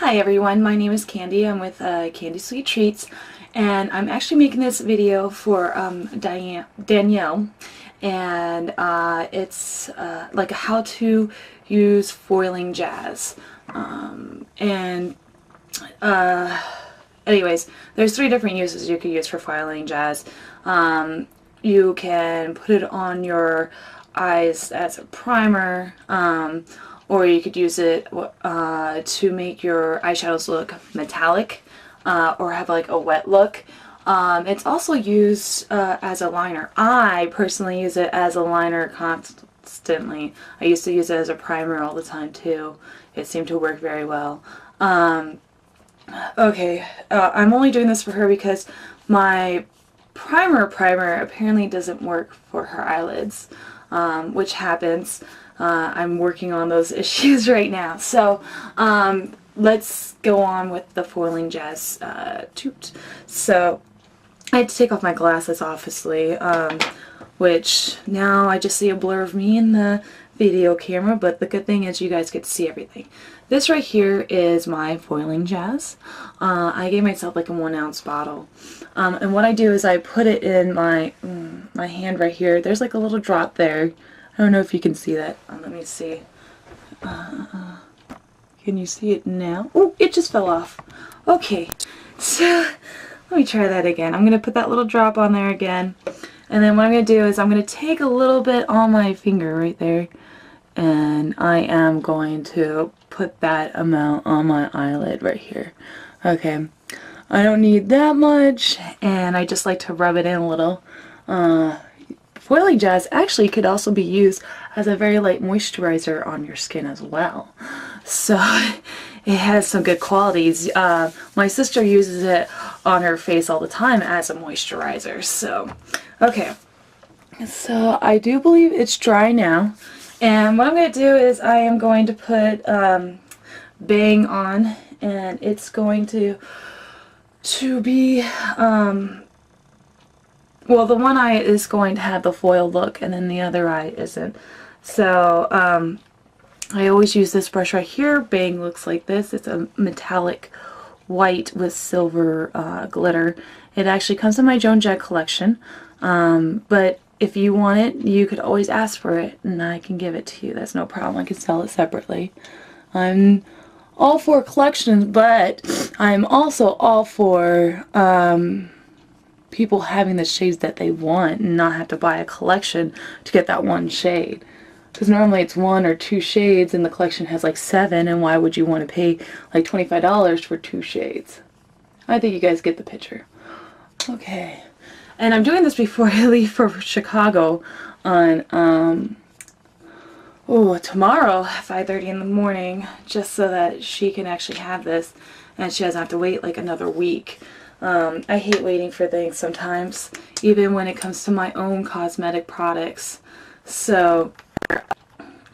Hi everyone, my name is Candy. I'm with Candy Sweet Treats, and I'm actually making this video for Danielle, and it's like a how to use foiling jazz. And anyways, there's 3 different uses you could use for foiling jazz. You can put it on your eyes as a primer, or you could use it to make your eyeshadows look metallic, or have like a wet look. It's also used as a liner. I personally use it as a liner constantly. I used to use it as a primer all the time too. It seemed to work very well. Okay, I'm only doing this for her because my primer apparently doesn't work for her eyelids, which happens. I'm working on those issues right now. So let's go on with the foiling jazz toot. So I had to take off my glasses, obviously, which now I just see a blur of me in the video camera, but the good thing is you guys get to see everything. This right here is my foiling jazz. I gave myself like a 1 ounce bottle. And what I do is I put it in my hand right here. There's like a little drop there. I don't know if you can see that. Let me see. Can you see it now? Oh, it just fell off. Okay, so let me try that again. I'm going to put that little drop on there again. And then what I'm going to do is I'm going to take a little bit on my finger right there. And I am going to put that amount on my eyelid right here. Okay, I don't need that much, and I just like to rub it in a little. Foiling jazz actually could also be used as a very light moisturizer on your skin as well. So it has some good qualities. My sister uses it on her face all the time as a moisturizer. So, okay. So I do believe it's dry now. And what I'm going to do is I am going to put Bang on, and it's going to be, well, the one eye is going to have the foil look, and then the other eye isn't. So I always use this brush right here. Bang looks like this. It's a metallic white with silver glitter. It actually comes in my Joan Jett collection, but if you want it, you could always ask for it, and I can give it to you. That's no problem. I can sell it separately. I'm all for collections, but I'm also all for people having the shades that they want and not have to buy a collection to get that one shade. Because normally it's 1 or 2 shades, and the collection has like 7, and why would you want to pay like $25 for 2 shades? I think you guys get the picture. Okay. And I'm doing this before I leave for Chicago on tomorrow at 5:30 in the morning, just so that she can actually have this and she doesn't have to wait like another week. I hate waiting for things sometimes, even when it comes to my own cosmetic products. So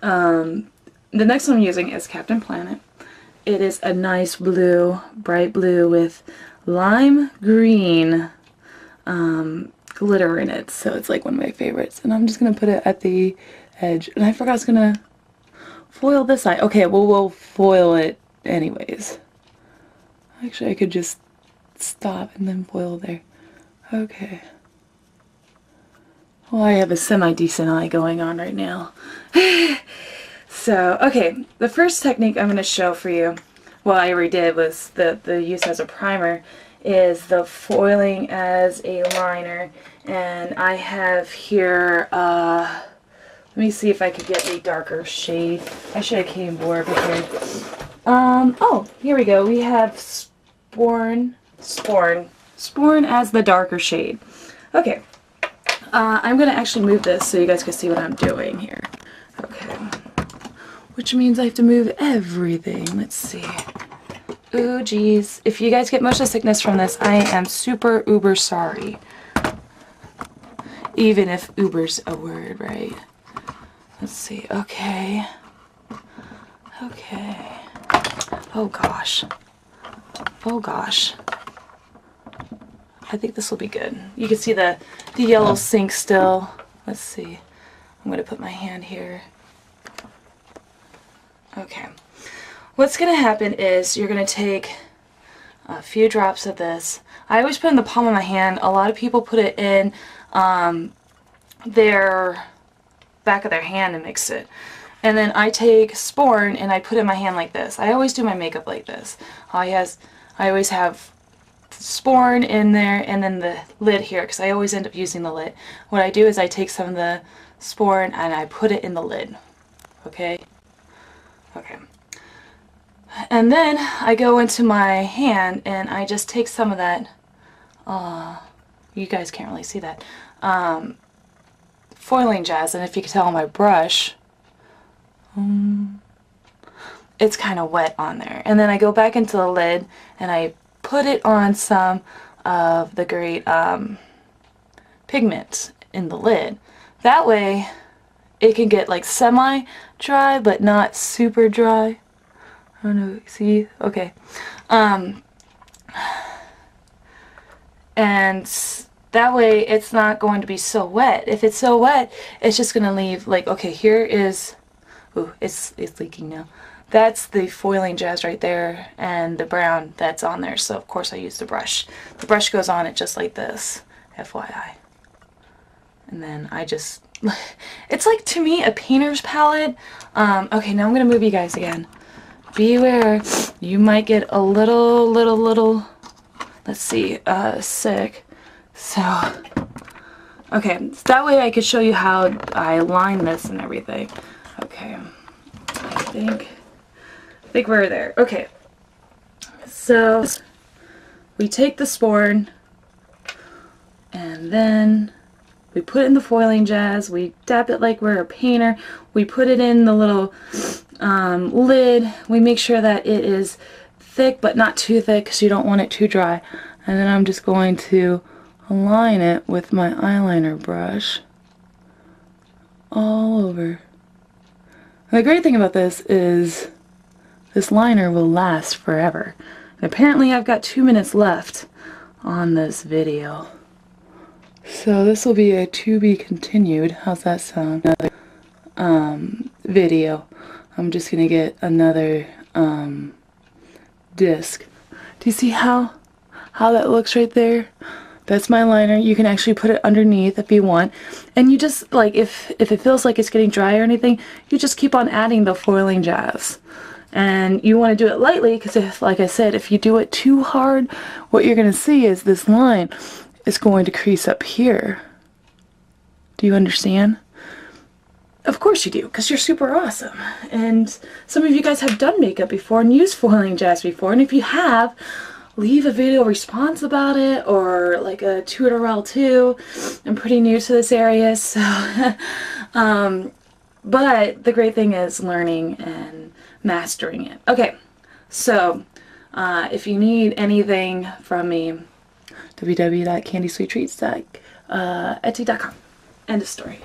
the next one I'm using is Captain Planet. It is a nice blue, bright blue with lime green glitter in it, so it's like one of my favorites. And I'm just gonna put it at the edge, and I forgot I was gonna foil this eye. Okay, well, we'll foil it anyways. Actually, I could just stop and then foil there. Okay, well, I have a semi-decent eye going on right now. So, okay, the first technique I'm going to show for you, well, I already did, was the use as a primer, is the foiling as a liner. And I have here, let me see if I could get a darker shade. I should have came more prepared. Oh, here we go. We have Sporn as the darker shade. Okay, I'm going to actually move this so you guys can see what I'm doing here. Okay, which means I have to move everything. Let's see. Ooh, geez. If you guys get motion sickness from this, I am super uber sorry. Even if uber's a word, right? Let's see. Okay. Okay. Oh gosh. Oh gosh. I think this will be good. You can see the yellow sink still. Let's see. I'm going to put my hand here. Okay. what's going to happen is you're going to take a few drops of this. I always put it in the palm of my hand. A lot of people put it in their back of their hand and mix it. And then I take Sporn and I put it in my hand like this. I always do my makeup like this. I always have Sporn in there and then the lid here, because I always end up using the lid. What I do is I take some of the Sporn and I put it in the lid. Okay? Okay. And then I go into my hand and I just take some of that, you guys can't really see that, foiling jazz, and if you can tell on my brush, it's kind of wet on there. And then I go back into the lid and I put it on some of the great pigment in the lid. That way it can get like semi-dry but not super dry. I don't know, see? Okay. And that way it's not going to be so wet. If it's so wet, it's just going to leave, like, okay, here is, ooh, it's leaking now. That's the foiling jazz right there, and the brown that's on there. So of course I use the brush. The brush goes on it just like this, FYI. And then I just, it's like, to me, a painter's palette. Okay, now I'm going to move you guys again. Beware, you might get a little, let's see, sick. So, okay, so that way I could show you how I line this and everything. Okay, I think we're there. Okay, so we take the Sporn and then we put it in the foiling jazz. We dab it like we're a painter. We put it in the little lid. We make sure that it is thick but not too thick because you don't want it too dry. And then I'm just going to align it with my eyeliner brush all over. And the great thing about this is this liner will last forever. And apparently I've got 2 minutes left on this video. So this will be a to be continued. How's that sound? Video. I'm just gonna get another disc. Do you see how that looks right there? That's my liner. You can actually put it underneath if you want. And you just, like, if it feels like it's getting dry or anything, you just keep on adding the foiling jazz. And you want to do it lightly, because if, like I said, if you do it too hard, what you're going to see is this line is going to crease up here. Do you understand? Of course you do, because you're super awesome. And some of you guys have done makeup before and used foiling jazz before, and if you have, leave a video response about it, or like a tutorial too. I'm pretty new to this area, so but the great thing is learning and mastering it. Okay, so if you need anything from me, www.candysweettreats.etsy.com. End of story.